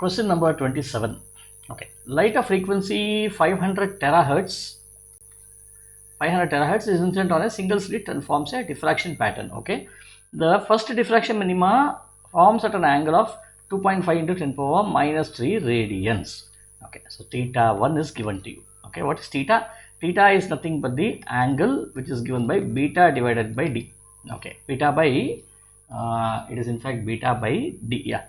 Question number 27. Okay, light of frequency 500 terahertz. 500 terahertz is incident on a single slit and forms a diffraction pattern. Okay, the first diffraction minima forms at an angle of 2.5 into 10 power minus 3 radians. Okay, so theta 1 is given to you. Okay, what is theta? Theta is nothing but the angle which is given by beta divided by d. Okay, beta by it is in fact beta by d. Yeah.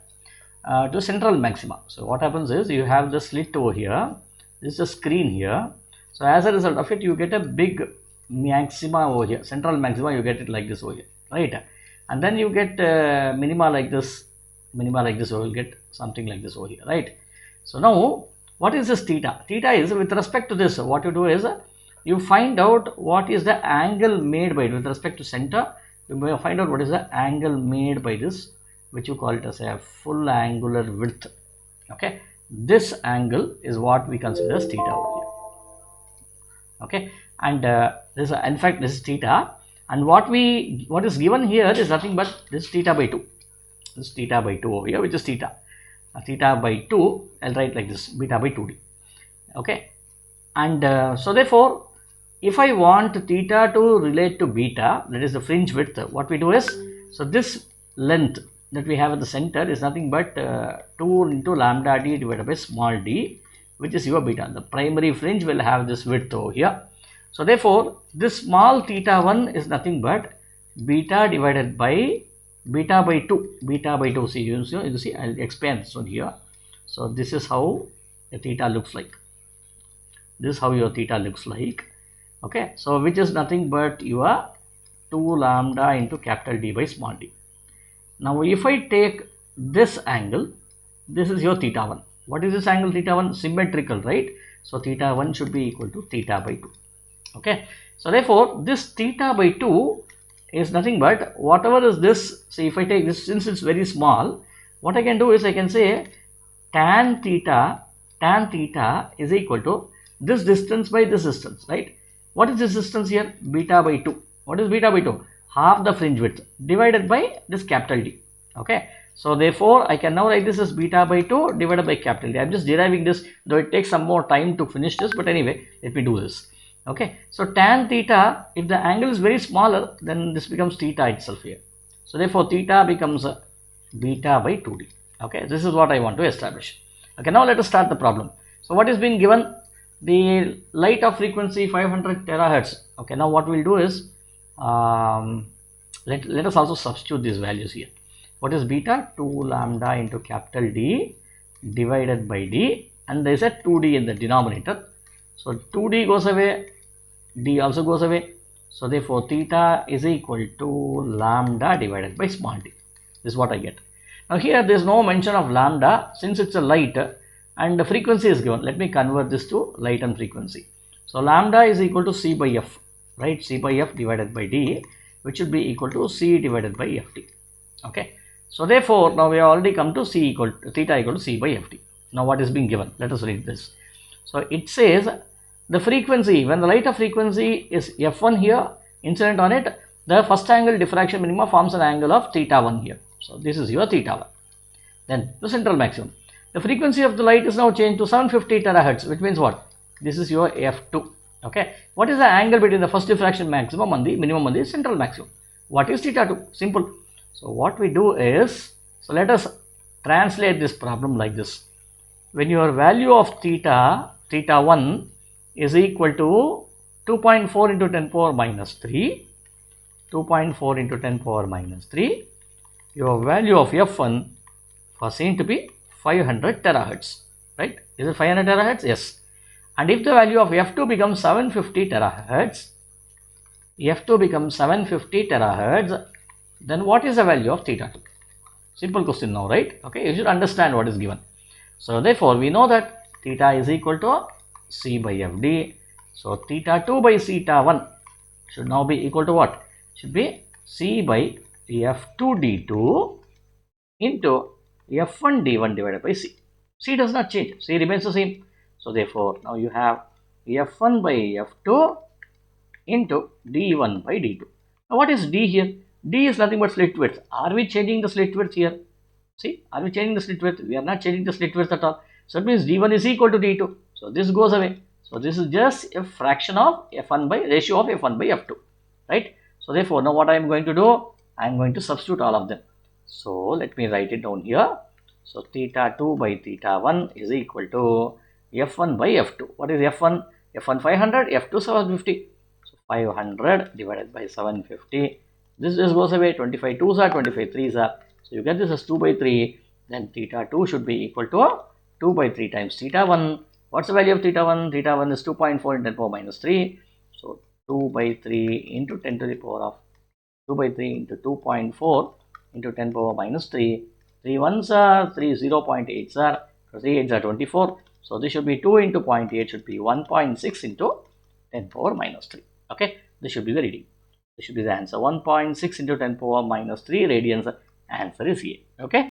To central maxima. So what happens is you have the slit over here, this is a screen here. So as a result of it, you get a big maxima over here, central maxima, you get it like this over here, right? And then you get minima like this, or you get something like this over here, right? So now what is this theta? Theta is with respect to this, what you do is you find out what is the angle made by it with respect to center. You may find out what is the angle made by this, which you call it as a full angular width. Okay, this angle is what we consider as theta over here. Okay, and this in fact this is theta, and what is given here is nothing but this theta by 2. This theta by 2 over here, which is theta. Theta by 2, I'll write like this, beta by 2d. Okay, and so therefore if I want theta to relate to beta, that is the fringe width, what we do is, so this length that we have at the center is nothing but 2 into lambda d divided by small d, which is your beta. The primary fringe will have this width over here. So therefore this small theta 1 is nothing but beta divided by beta by 2. Beta by 2. See, you see, I'll expand this one here. So this is how the theta looks like. This is how your theta looks like. Okay, so which is nothing but your 2 lambda into capital D by small d. Now if I take this angle, this is your theta 1. What is this angle theta 1? Symmetrical, right? So theta 1 should be equal to theta by 2. Okay, so therefore this theta by 2 is nothing but whatever is this. See, if I take this, since it's very small, what I can do is I can say tan theta is equal to this distance by this distance, right? What is this distance here? Beta by 2. What is beta by 2? Half the fringe width divided by this capital D. Okay, so therefore I can now write this as beta by 2 divided by capital D. I'm just deriving this, though it takes some more time to finish this, but anyway, let me do this. Okay, so tan theta, if the angle is very smaller, then this becomes theta itself here. So therefore theta becomes beta by 2d. Okay, this is what I want to establish. Okay, now let us start the problem. So what is being given? The light of frequency 500 terahertz. Okay, now what we'll do is let us also substitute these values here. What is beta? 2 lambda into capital D divided by D, and there is a 2D in the denominator. So 2D goes away, D also goes away. So therefore theta is equal to lambda divided by small d. This is what I get. Now here there is no mention of lambda since it's a light and the frequency is given. Let me convert this to light and frequency. So lambda is equal to C by F, right? C by F divided by D, which should be equal to C divided by Ft. Okay. So therefore now we have already come to theta equal to C by Ft. Now what is being given? Let us read this. So it says the frequency, when the light of frequency is F1 here, incident on it, the first angle diffraction minima forms an angle of theta 1 here. So this is your theta 1. Then the central maximum. The frequency of the light is now changed to 750 terahertz, which means what? This is your F2. Okay. What is the angle between the first diffraction maximum and the minimum and the central maximum? What is theta 2? Simple. So what we do is, so let us translate this problem like this. When your value of theta 1 is equal to 2.4 into 10 power minus 3, 2.4 into 10 power minus 3, your value of F1 was seen to be 500 terahertz, right? Is it 500 terahertz? Yes. And if the value of F2 becomes 750 terahertz, then what is the value of theta 2? Simple question now, right? Okay, you should understand what is given. So therefore we know that theta is equal to C by Fd. So theta 2 by theta 1 should now be equal to what? Should be C by F2 d2 into F1 d1 divided by C. C does not change. C remains the same. So therefore now you have F1 by F2 into d1 by d2. Now what is d here? D is nothing but slit width. Are we changing the slit width here? See, are we changing the slit width? We are not changing the slit width at all. So it means D1 is equal to D2. So this goes away. So this is just a fraction of F1 by ratio of F1 by F2, right? So therefore, now what I am going to do, I am going to substitute all of them. So let me write it down here. So theta 2 by theta 1 is equal to F1 by F2. What is F1? F1 500, F2 750. So 500 divided by 750. This just goes away. 25 2s are 25 3s are. So you get this as 2 by 3. Then theta 2 should be equal to 2 by 3 times theta 1. What's the value of theta 1? Theta 1 is 2.4 into 10 power minus 3. So 2 by 3 into 10 to the power of 2 by 3 into 2.4 into 10 power minus 3. 3 ones are 3 0.8s are. So 3 8s are 24. So this should be 2 into 0.8 should be 1.6 into 10 power minus 3. Okay, this should be the reading. This should be the answer. 1.6 into 10 power minus 3 radians. Answer is here. Okay.